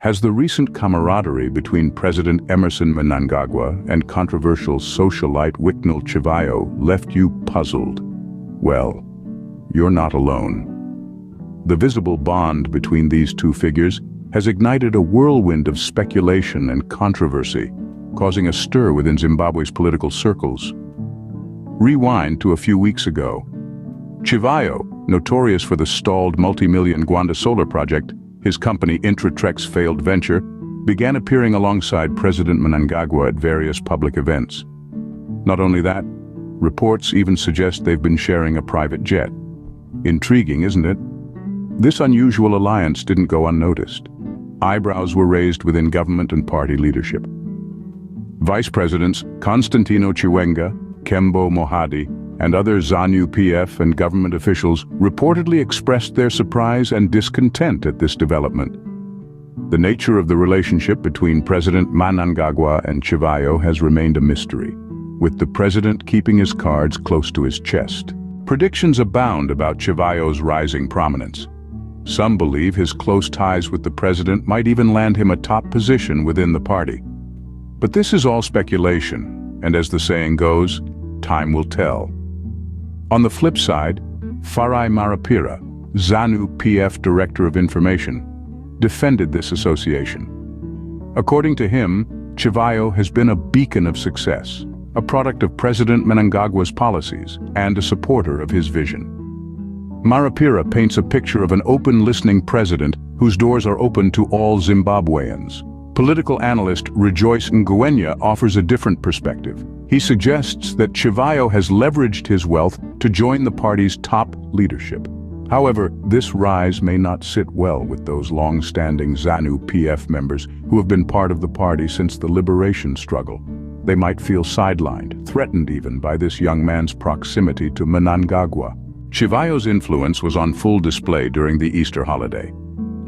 Has the recent camaraderie between President Emerson Mnangagwa and controversial socialite Wicknell Chivayo left you puzzled? Well, you're not alone. The visible bond between these two figures has ignited a whirlwind of speculation and controversy, causing a stir within Zimbabwe's political circles. Rewind to a few weeks ago. Chivayo, notorious for the stalled multi-million Gwanda solar project, his company Intratrek's failed venture, began appearing alongside President Mnangagwa at various public events. Not only that, reports even suggest they've been sharing a private jet. Intriguing, isn't it? This unusual alliance didn't go unnoticed. Eyebrows were raised within government and party leadership. Vice Presidents Constantino Chiwenga, Kembo Mohadi, and other ZANU PF and government officials reportedly expressed their surprise and discontent at this development. The nature of the relationship between President Mnangagwa and Chivayo has remained a mystery, with the president keeping his cards close to his chest. Predictions abound about Chivayo's rising prominence. Some believe his close ties with the president might even land him a top position within the party. But this is all speculation, and as the saying goes, time will tell. On the flip side, Farai Marapira, ZANU PF Director of Information, defended this association. According to him, Chivayo has been a beacon of success, a product of President Mnangagwa's policies, and a supporter of his vision. Marapira paints a picture of an open listening president whose doors are open to all Zimbabweans. Political analyst Rejoice Ngwenya offers a different perspective. He suggests that Chivayo has leveraged his wealth to join the party's top leadership. However, this rise may not sit well with those long-standing ZANU PF members who have been part of the party since the liberation struggle. They might feel sidelined, threatened even by this young man's proximity to Mnangagwa. Chivayos' influence was on full display during the Easter holiday.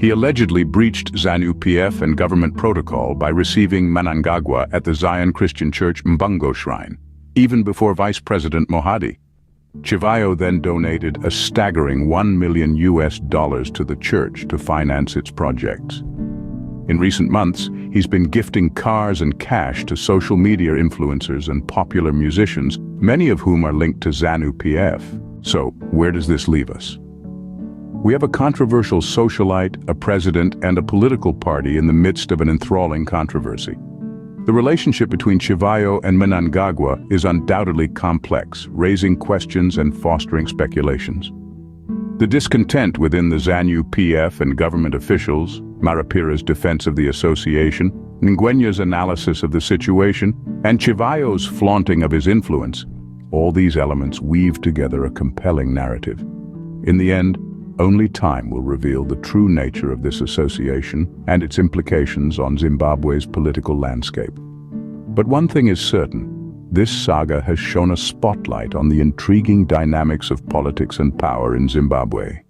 He allegedly breached ZANU PF and government protocol by receiving Mnangagwa at the Zion Christian Church Mbungo Shrine, even before Vice President Mohadi. Chivayo then donated a staggering $1 million to the church to finance its projects. In recent months, he's been gifting cars and cash to social media influencers and popular musicians, many of whom are linked to ZANU PF. So, where does this leave us? We have a controversial socialite, a president, and a political party in the midst of an enthralling controversy. The relationship between Chivayo and Mnangagwa is undoubtedly complex, raising questions and fostering speculations. The discontent within the ZANU PF and government officials, Marapira's defense of the association, Ngwenya's analysis of the situation, and Chivayo's flaunting of his influence, all these elements weave together a compelling narrative. In the end, only time will reveal the true nature of this association and its implications on Zimbabwe's political landscape. But one thing is certain, this saga has shone a spotlight on the intriguing dynamics of politics and power in Zimbabwe.